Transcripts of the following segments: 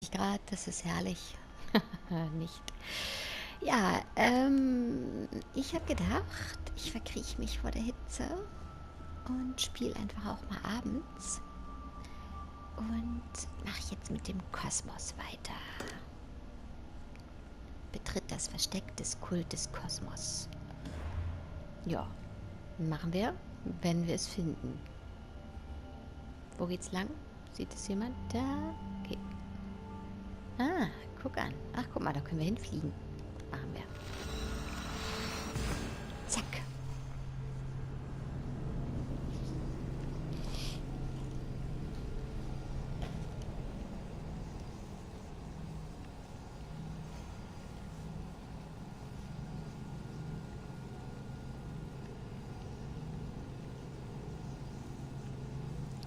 30 Grad, das ist herrlich. Nicht. Ja, ich habe gedacht, ich verkrieche mich vor der Hitze und spiele einfach auch mal abends. Und mache jetzt mit dem Kosmos weiter. Betritt das Versteck des Kult des Kosmos. Ja, machen wir, wenn wir es finden. Wo geht's lang? Sieht es jemand? Da? Okay. Ah, guck an. Ach, guck mal, da können wir hinfliegen. Machen wir. Zack.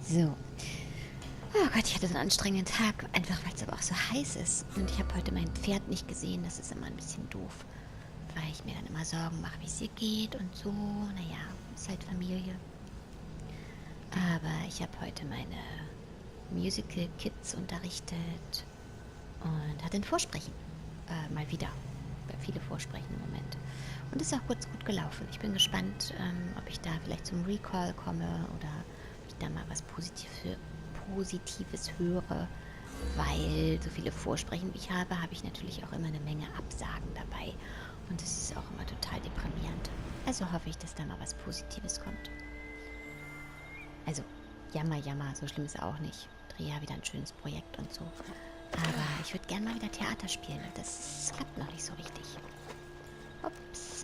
So. Oh Gott, ich hatte so einen anstrengenden Tag, einfach weil es aber auch so heiß ist. Und ich habe heute mein Pferd nicht gesehen, das ist immer ein bisschen doof. Weil ich mir dann immer Sorgen mache, wie es ihr geht und so. Naja, ist halt Familie. Aber ich habe heute meine Musical Kids unterrichtet und hatte ein Vorsprechen. Mal wieder. Viele Vorsprechen im Moment. Und ist auch kurz gut gelaufen. Ich bin gespannt, ob ich da vielleicht zum Recall komme oder ob ich da mal was Positives höre. Weil so viele Vorsprechen wie ich habe ich natürlich auch immer eine Menge Absagen dabei. Und das ist auch immer total deprimierend. Also hoffe ich, dass da mal was Positives kommt. Also, jammer, so schlimm ist auch nicht. Drehe ja wieder ein schönes Projekt und so. Aber ich würde gerne mal wieder Theater spielen und das klappt noch nicht so richtig. Ups.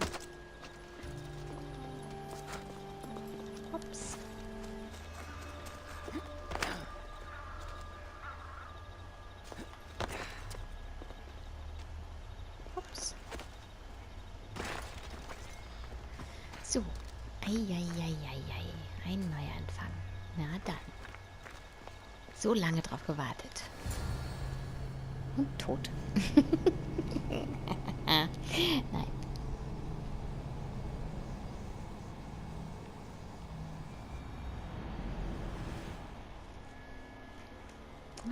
Ups. Ups. So. Eieieiei. Ein Neuanfang. Na dann. So lange drauf gewartet. Und tot. Nein.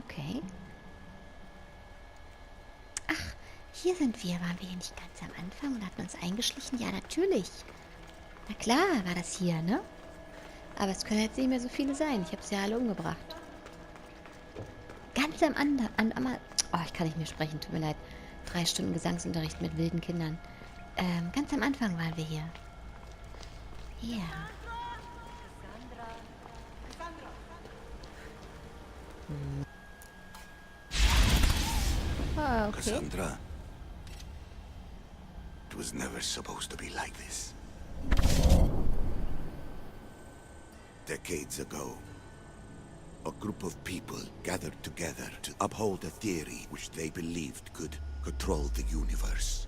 Okay. Ach, hier sind wir. Waren wir hier nicht ganz am Anfang und hatten uns eingeschlichen? Ja, natürlich. Na klar war das hier, ne? Aber es können jetzt nicht mehr so viele sein. Ich habe sie ja alle umgebracht. Ganz am oh, ich kann nicht mehr sprechen, tut mir leid. 3 Stunden Gesangsunterricht mit wilden Kindern. Ganz am Anfang waren wir hier. Ja. Ah, okay. Cassandra, it was never supposed to be like this. Decades ago, a group of people gathered together to uphold a theory which they believed could control the universe.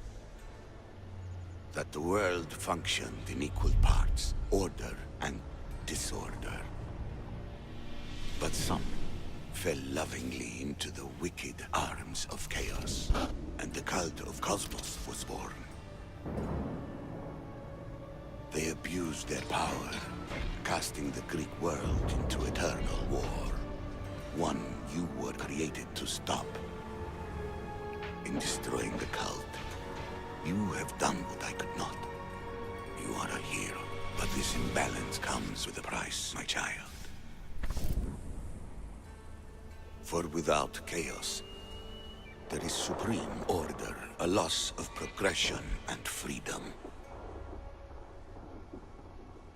That the world functioned in equal parts, order and disorder. But some fell lovingly into the wicked arms of chaos, and the cult of Cosmos was born. They abused their power, casting the Greek world into eternal war. One you were created to stop. In destroying the cult, you have done what I could not. You are a hero, but this imbalance comes with a price, my child. For without chaos, there is supreme order, a loss of progression and freedom.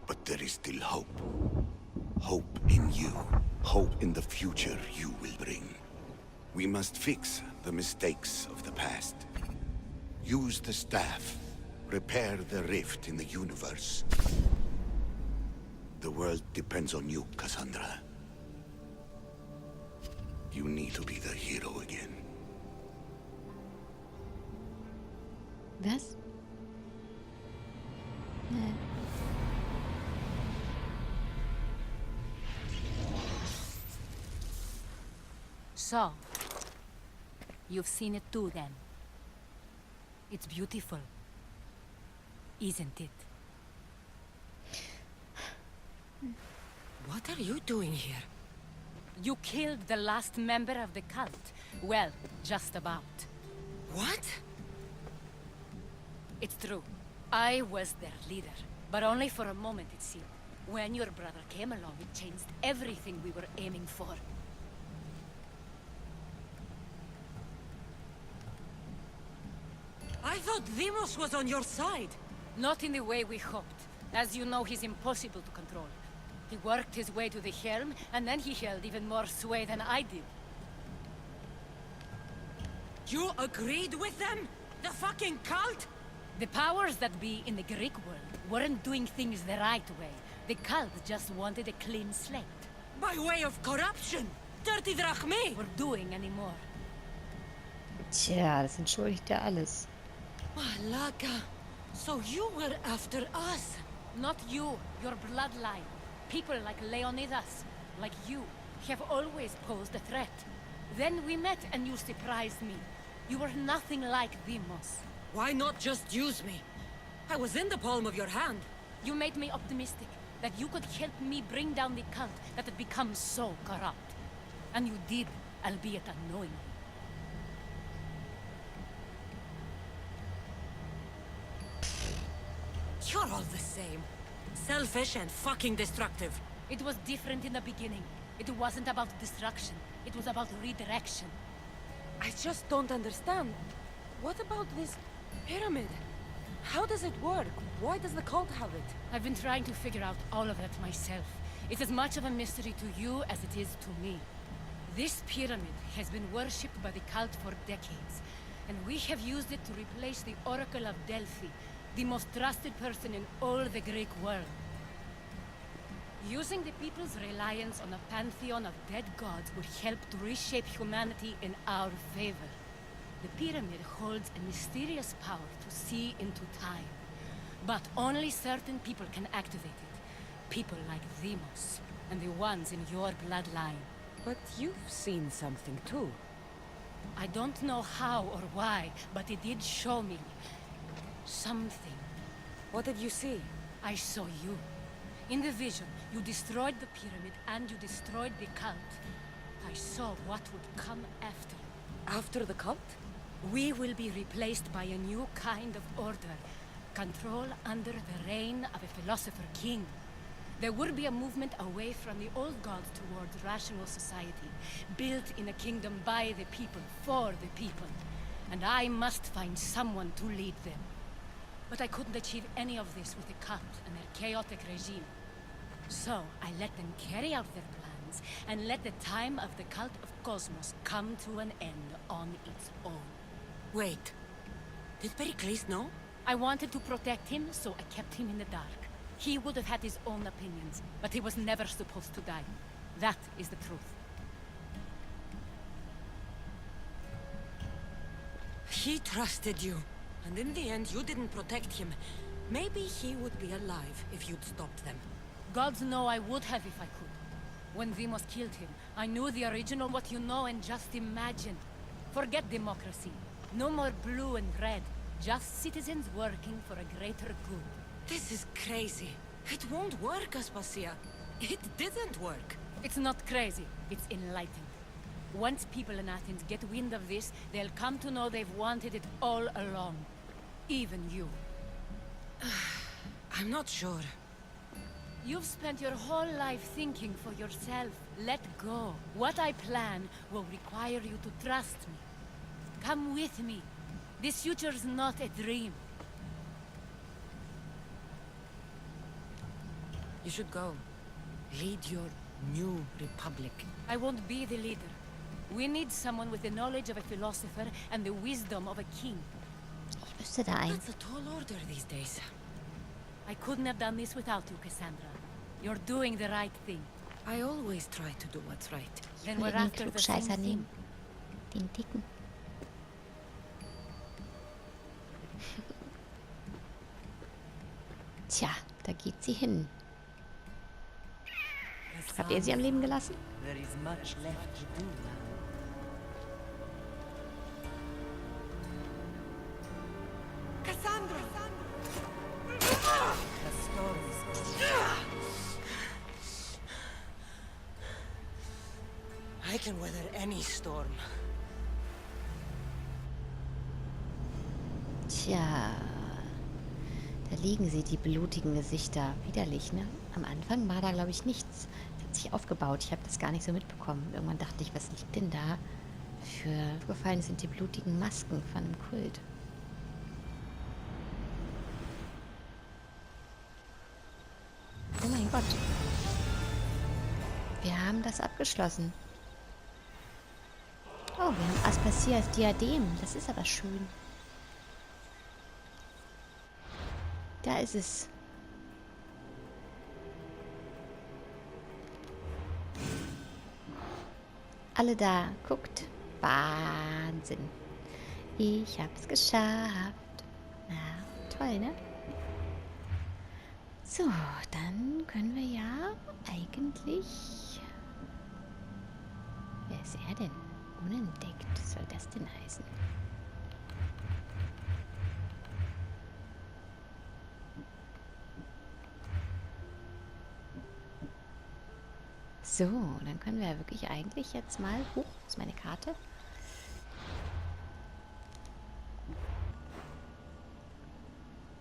But there is still hope. Hope in you. Hope in the future you will bring. We must fix the mistakes of the past. Use the staff. Repair the rift in the universe. The world depends on you, Cassandra. You need to be the hero again. Was? So, you've seen it too then. It's beautiful, isn't it? What are you doing here? You killed the last member of the cult. Well, just about. What? It's true. I was their leader, but only for a moment it seemed. When your brother came along, it changed everything we were aiming for. I thought Demos was on your side. Not in the way we hoped. As you know, he's impossible to control. He worked his way to the helm, and then he held even more sway than I did. You agreed with them? The fucking cult? The powers that be in the Greek world weren't doing things the right way. The cult just wanted a clean slate. By way of corruption? Dirty drachme? We're doing anymore. Tja, das entschuldigt ja alles. Malaka. So you were after us? Not you, your bloodline. People like Leonidas, like you, have always posed a threat. Then we met and you surprised me. You were nothing like Demos. Why not just use me? I was in the palm of your hand. You made me optimistic that you could help me bring down the cult that had become so corrupt. And you did, albeit unknowingly. You're all the same. Selfish and fucking destructive. It was different in the beginning. It wasn't about destruction. It was about redirection. I just don't understand. What about this pyramid? How does it work? Why does the cult have it? I've been trying to figure out all of that myself. It's as much of a mystery to you as it is to me. This pyramid has been worshipped by the cult for decades, and we have used it to replace the Oracle of Delphi, the most trusted person in all the Greek world. Using the people's reliance on a pantheon of dead gods would help to reshape humanity in our favor. The pyramid holds a mysterious power to see into time. But only certain people can activate it. People like Demos, and the ones in your bloodline. But you've seen something too. I don't know how or why, but it did show me something. What did you see? I saw you. In the vision, you destroyed the pyramid and you destroyed the cult. I saw what would come after. After the cult? We will be replaced by a new kind of order. Control under the reign of a philosopher king. There will be a movement away from the old gods towards rational society, built in a kingdom by the people, for the people. And I must find someone to lead them. But I couldn't achieve any of this with the cult and their chaotic regime. So I let them carry out their plans, and let the time of the cult of Kosmos come to an end on its own. Wait. Did Pericles know? I wanted to protect him, so I kept him in the dark. He would have had his own opinions, but he was never supposed to die. That is the truth. He trusted you, and in the end you didn't protect him. Maybe he would be alive if you'd stopped them. Gods know I would have if I could. When Demos killed him, I knew the original what you know and just imagine. Forget democracy. No more blue and red. Just citizens working for a greater good. This is crazy. It won't work, Aspasia. It didn't work. It's not crazy. It's enlightened. Once people in Athens get wind of this, they'll come to know they've wanted it all along. Even you. I'm not sure. You've spent your whole life thinking for yourself. Let go. What I plan will require you to trust me. Come with me. This future's not a dream. You should go. Lead your new republic. I won't be the leader. We need someone with the knowledge of a philosopher and the wisdom of a king. Ich wüsste da einen. That's a tall order these days. I couldn't have done this without you, Cassandra. You're doing the right thing. I always try to do what's right. Ich Then will we're den after the same Klugscheißer thing. nehmen. Den dicken. Tja, da geht sie hin. Habt ihr sie am Leben gelassen? There is much left to do now. Cassandra! The storms I can weather any storm. Tja, da liegen sie, die blutigen Gesichter. Widerlich, ne? Am Anfang war da, glaube ich, nichts. Es hat sich aufgebaut. Ich habe das gar nicht so mitbekommen. Irgendwann dachte ich, was liegt denn da? Für gefallen sind die blutigen Masken von dem Kult. Oh mein Gott. Wir haben das abgeschlossen. Oh, wir haben Aspasias Diadem. Das ist aber schön. Da ist es. Alle da. Guckt. Wahnsinn. Ich hab's geschafft. Na, toll, ne? So, dann können wir ja eigentlich... Wer ist er denn? Unentdeckt. Was soll das denn heißen? So, dann können wir ja wirklich eigentlich jetzt mal... Huch, ist meine Karte.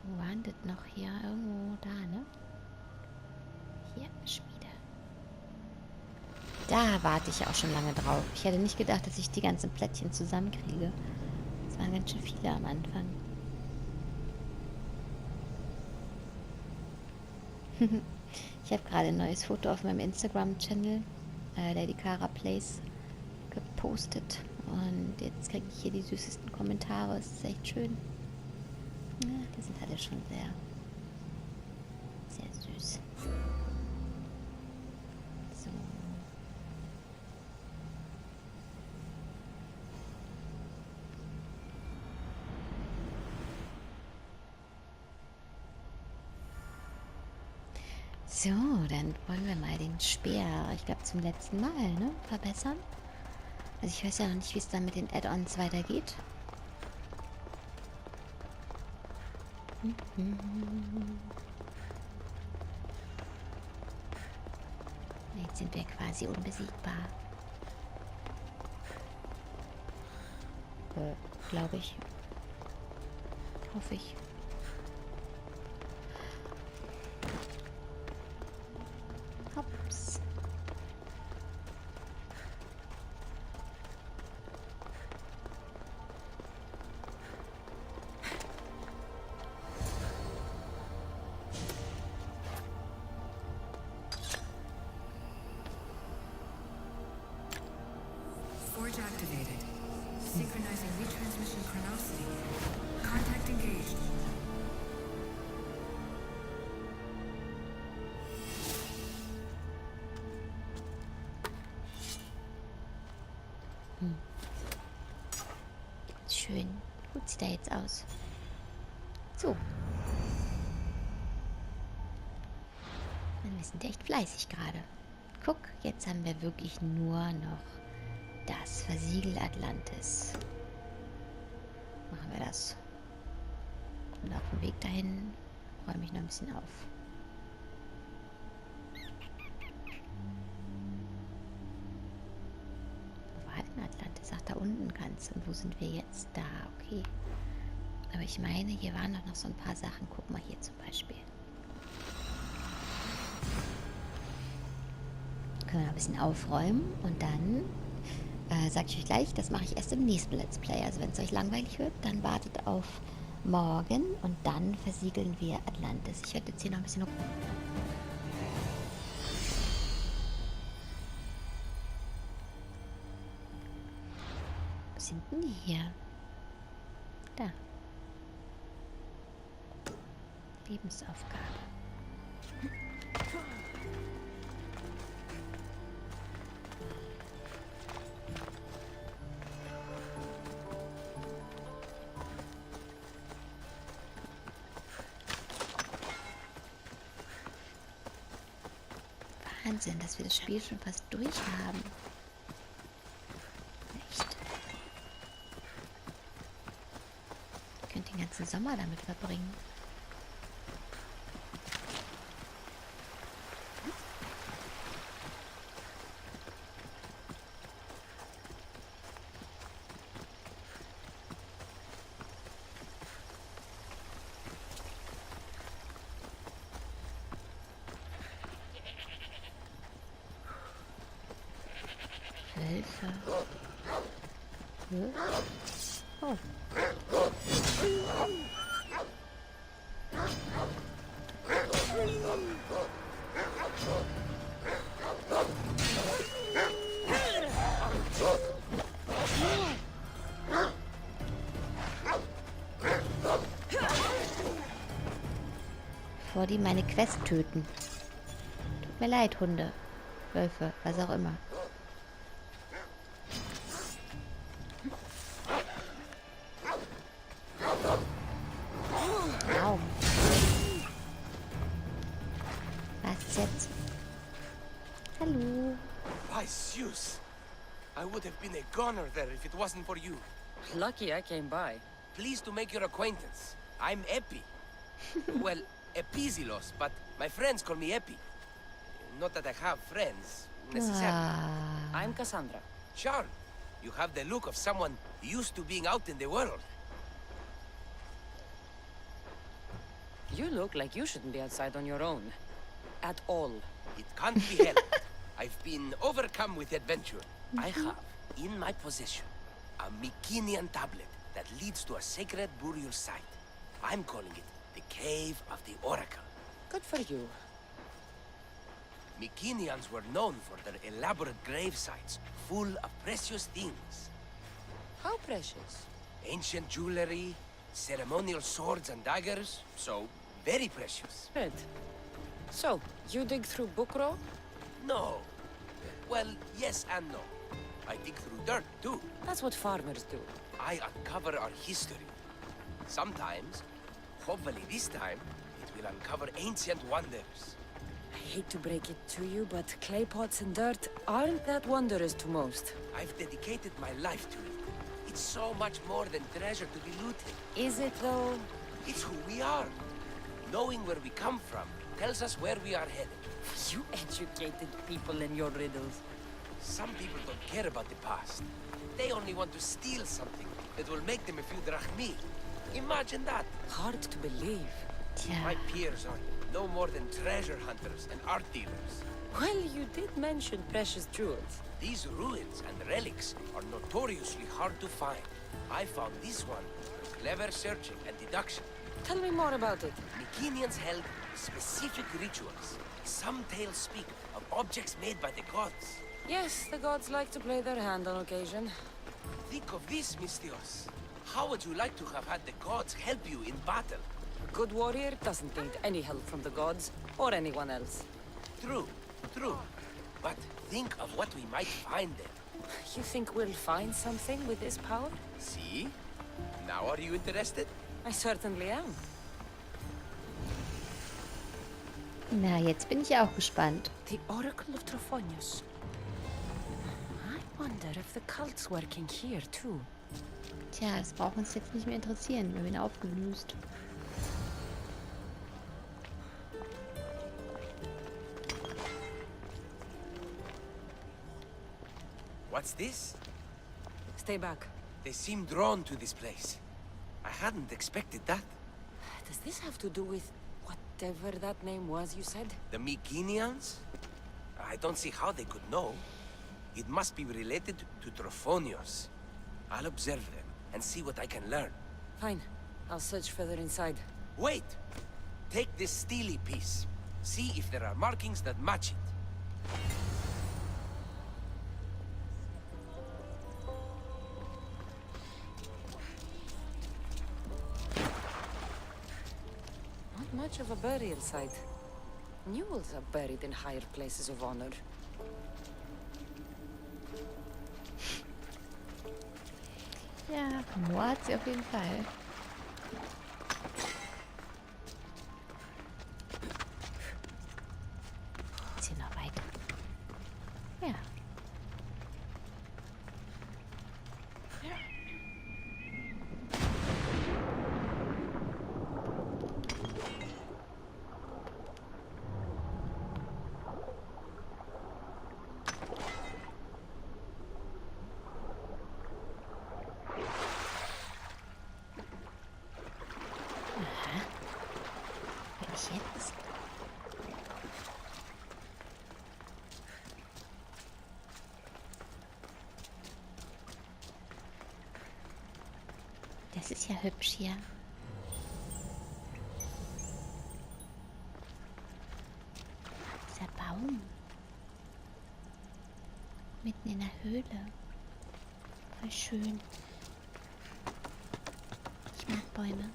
Wo war denn das noch hier? Irgendwo da, ne? Hier, Schmiede. Da warte ich auch schon lange drauf. Ich hätte nicht gedacht, dass ich die ganzen Plättchen zusammenkriege. Das waren ganz schön viele am Anfang. Ich habe gerade ein neues Foto auf meinem Instagram-Channel, Lady Cara Plays, gepostet. Und jetzt kriege ich hier die süßesten Kommentare. Es ist echt schön. Ja, die sind alle schon sehr, sehr süß. So. So, dann wollen wir mal den Speer, ich glaube zum letzten Mal, ne, verbessern. Also ich weiß ja noch nicht, wie es dann mit den Add-ons weitergeht. Jetzt sind wir quasi unbesiegbar. Glaube ich. Hoffe ich. Hops. Forge activated. Synchronizing retransmission chronicity. Contact engaged. Schön. Gut sieht er jetzt aus. So. Wir sind echt fleißig gerade. Guck, jetzt haben wir wirklich nur noch das Versiegel Atlantis. Machen wir das. Und auf dem Weg dahin räume ich noch ein bisschen auf. Wo war denn Atlantis? Ach, da unten ganz. Und wo sind wir jetzt? Da, okay. Aber ich meine, hier waren doch noch so ein paar Sachen. Guck mal hier zum Beispiel. Können wir ein bisschen aufräumen und dann sage ich euch gleich, das mache ich erst im nächsten Let's Play. Also wenn es euch langweilig wird, dann wartet auf morgen und dann versiegeln wir Atlantis. Ich werde jetzt hier noch ein bisschen... Wo sind denn die hier? Da. Lebensaufgabe. Wahnsinn, dass wir das Spiel schon fast durch haben. Echt. Ich könnte den ganzen Sommer damit verbringen. Hilfe. Hm? Oh. Bevor die meine Quest töten. Tut mir leid, Hunde. Wölfe, was auch immer. Au. Was jetzt? Hallo. By Zeus! I would have been a goner there if it wasn't for you. Lucky I came by. Pleased to make your acquaintance. I'm Epi. Well, Episilos, but my friends call me Epi. Not that I have friends, necessarily. Ah. I'm Cassandra. Charm, you have the look of someone used to being out in the world. You look like you shouldn't be outside on your own. At all. It can't be helped. I've been overcome with adventure. I have, in my possession, a Mycenaean tablet that leads to a sacred burial site. I'm calling it the Cave of the Oracle. Good for you. Mycenaeans were known for their elaborate grave sites, full of precious things. How precious. Ancient jewelry, ceremonial swords and daggers, so very precious. Good. So, you dig through Bukro? No. Well, yes and no. I dig through dirt, too. That's what farmers do. I uncover our history. Sometimes, hopefully this time, it will uncover ancient wonders. I hate to break it to you, but clay pots and dirt aren't that wondrous to most. I've dedicated my life to it. It's so much more than treasure to be looted. Is it, though? It's who we are. Knowing where we come from tells us where we are headed. You educated people in your riddles. Some people don't care about the past. They only want to steal something that will make them a few drachmi. Imagine that. Hard to believe. My Tja. peers are no more than treasure hunters and art dealers. Well, you did mention precious jewels. These ruins and relics are notoriously hard to find. I found this one through clever searching and deduction. Tell me more about it. Mycenaeans held specific rituals. Some tales speak of objects made by the gods. Yes, the gods like to play their hand on occasion. Think of this, Mystios. How would you like to have had the gods help you in battle? A good warrior doesn't need any help from the gods, or anyone else. True, true. But think of what we might find there. You think we'll find something with this power? See? Now are you interested? I certainly am. Na, jetzt bin ich auch gespannt. The Oracle of Trophonius. I wonder if the cult's working here too. Tja, das braucht uns jetzt nicht mehr interessieren. Wir haben ihn aufgelöst. What's this? Stay back. They seem drawn to this place. I hadn't expected that. Does this have to do with whatever that name was you said? The Mycenaeans? I don't see how they could know. It must be related to Trophonios. I'll observe them and see what I can learn. Fine. I'll search further inside. Wait! Take this steely piece. See if there are markings that match it. Not much of a burial site. Mules are buried in higher places of honor. Ja, Humor hat sie auf jeden Fall. Ist hier noch weiter? Ja. Das ist ja hübsch hier. Dieser Baum. Mitten in der Höhle. Voll schön. Ich mag Bäume.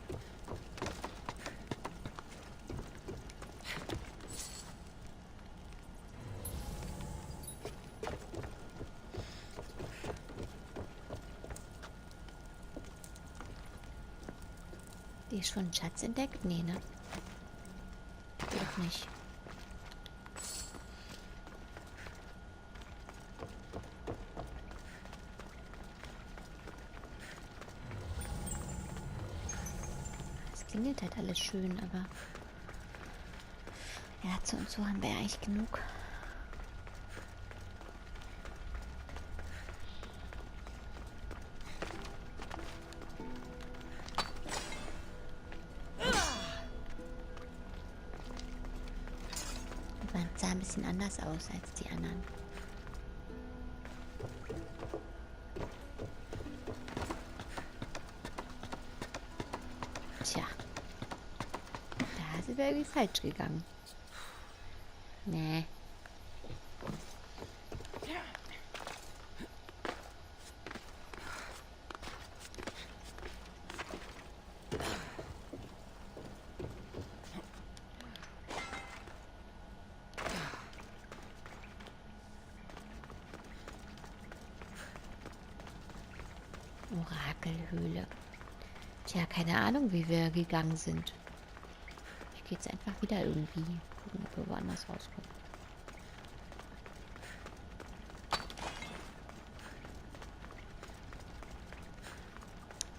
Die ist schon einen Schatz entdeckt? Nee, ne? Doch nicht. Es klingelt halt alles schön, aber Erze und so haben wir ja eigentlich genug. Sah ein bisschen anders aus als die anderen. Tja. Da sind wir irgendwie falsch gegangen. Nee. Orakelhöhle. Tja, keine Ahnung, wie wir gegangen sind. Ich gehe jetzt einfach wieder irgendwie. Gucken, ob wir woanders rauskommen.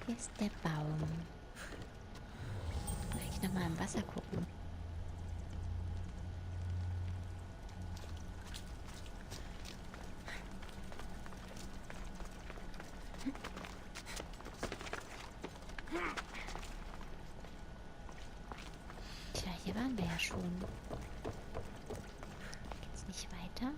Hier ist der Baum. Vielleicht nochmal im Wasser gucken. Hier waren wir ja schon. Geht's nicht weiter?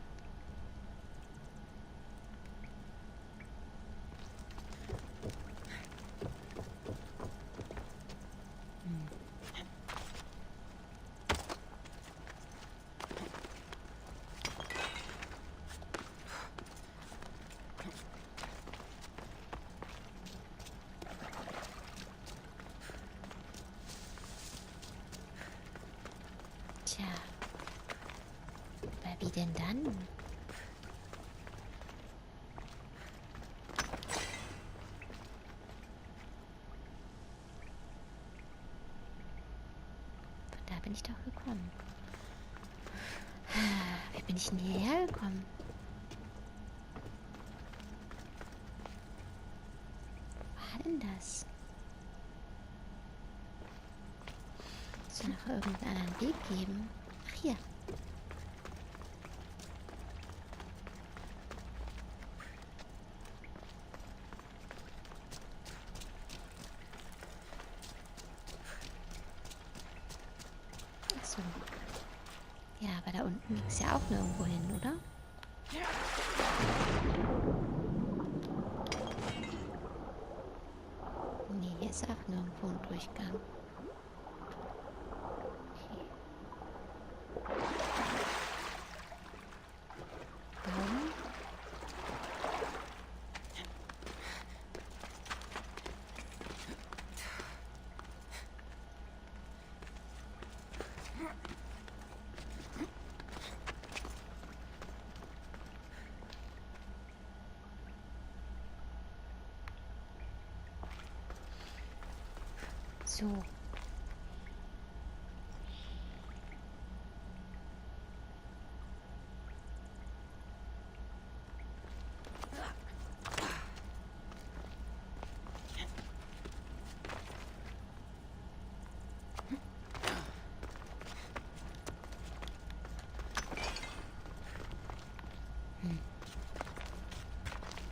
Tja, aber wie denn dann? Von da bin ich doch gekommen. Wie bin ich denn hierher gekommen? Wo war denn das? Muss noch irgendeinen anderen Weg geben. Ach, hier. Ach so. Ja, aber da unten ging es ja auch nirgendwo hin, oder? Nee, hier ist auch nirgendwo ein Durchgang. So.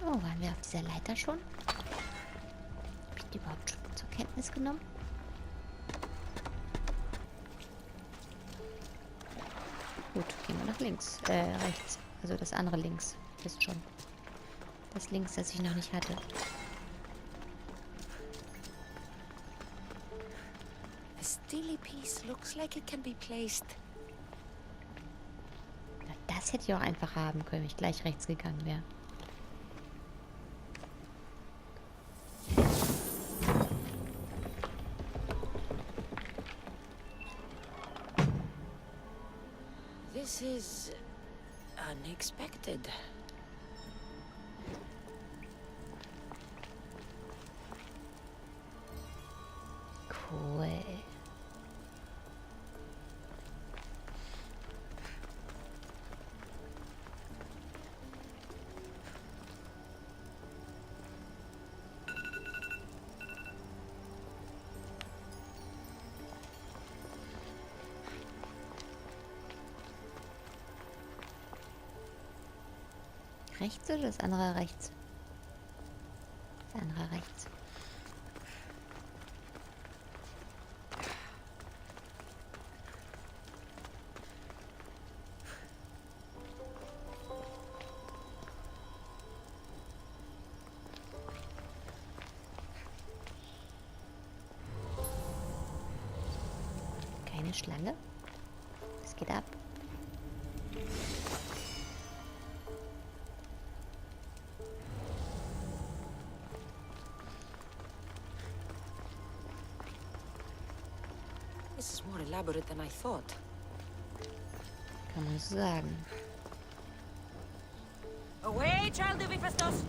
Oh, waren wir auf dieser Leiter schon? Habe ich die überhaupt schon zur Kenntnis genommen? Gut, gehen wir nach links. Rechts. Also das andere links. Wisst schon. Das links, das ich noch nicht hatte. steely piece looks like it can be placed. Na, das hätte ich auch einfach haben können, wenn ich gleich rechts gegangen wäre. This is unexpected. Cool. Rechts oder das andere rechts? Das andere rechts. Keine Schlange? Es geht ab. This is more elaborate than I thought. Kann man so sagen. Away, child of Hephaestus!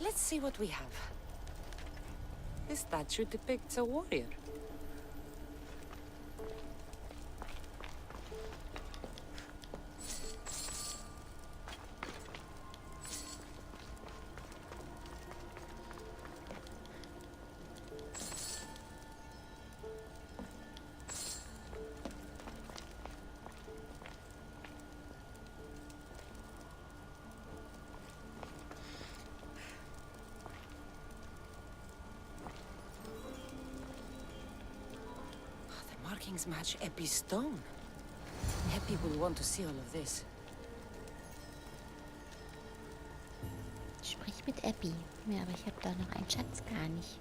Let's see what we have. This statue depicts a warrior. Markings match Epi's stone. Epi will want to see all of this. Sprich mit Epi. Ja, aber ich habe da noch einen Schatz gar nicht.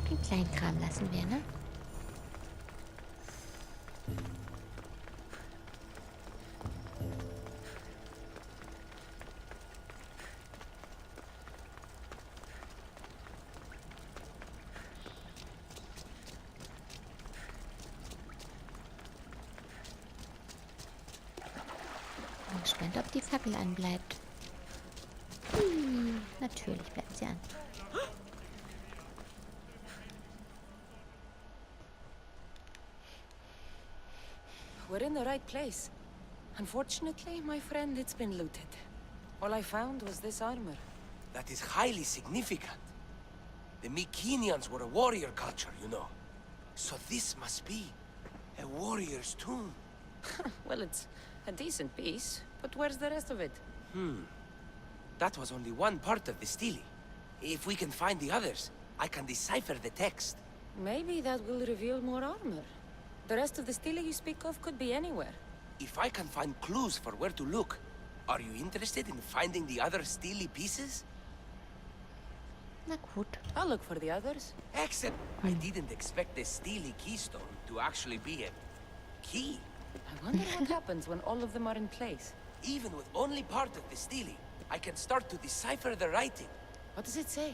Den kleinen Kram lassen wir, ne? Bin gespannt, ob die Fackel anbleibt. Natürlich bleibt sie an. We're in the right place. Unfortunately, my friend, it's been looted. All I found was this armor. That is highly significant. The Mycenaeans were a warrior culture, you know. So this must be a warrior's tomb. Well, it's a decent piece, but where's the rest of it? That was only one part of the stele. If we can find the others, I can decipher the text. Maybe that will reveal more armor. The rest of the stele you speak of could be anywhere. If I can find clues for where to look, are you interested in finding the other steely pieces? Na gut. I'll look for the others. Excellent. I didn't expect the steely keystone to actually be a key. I wonder what happens when all of them are in place. Even with only part of the steely, I can start to decipher the writing. What does it say?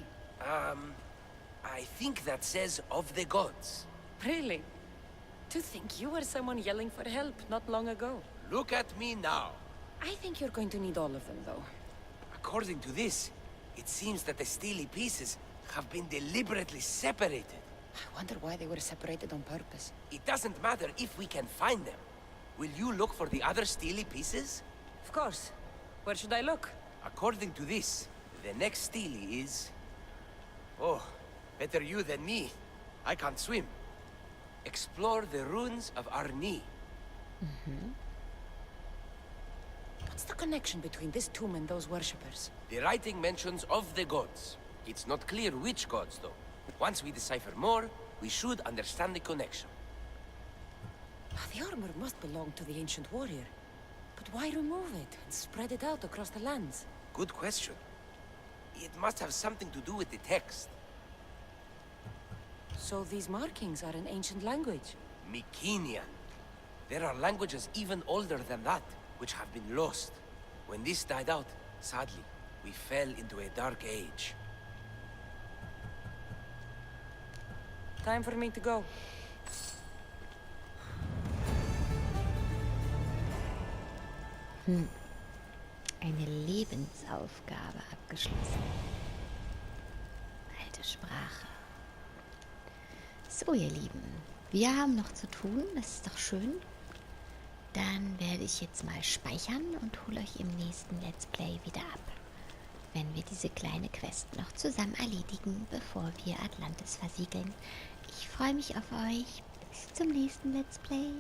I think that says of the gods. Really? To think you were someone yelling for help not long ago. Look at me now. I think you're going to need all of them, though. According to this, it seems that the steely pieces have been deliberately separated. I wonder why they were separated on purpose. It doesn't matter if we can find them. Will you look for the other steely pieces? Of course. Where should I look? According to this, the next steely is... Oh, better you than me. I can't swim. Explore the ruins of Arni. What's the connection between this tomb and those worshippers? The writing mentions of the gods. It's not clear which gods, though. Once we decipher more, we should understand the connection. The armor must belong to the ancient warrior. But why remove it and spread it out across the lands? Good question. It must have something to do with the text. So these markings are in ancient language? Mycenaean. There are languages even older than that, which have been lost. When this died out, sadly, we fell into a dark age. Time for me to go. Eine Lebensaufgabe abgeschlossen. Alte Sprache. So, ihr Lieben, wir haben noch zu tun, das ist doch schön. Dann werde ich jetzt mal speichern und hole euch im nächsten Let's Play wieder ab, wenn wir diese kleine Quest noch zusammen erledigen, bevor wir Atlantis versiegeln. Ich freue mich auf euch. Bis zum nächsten Let's Play.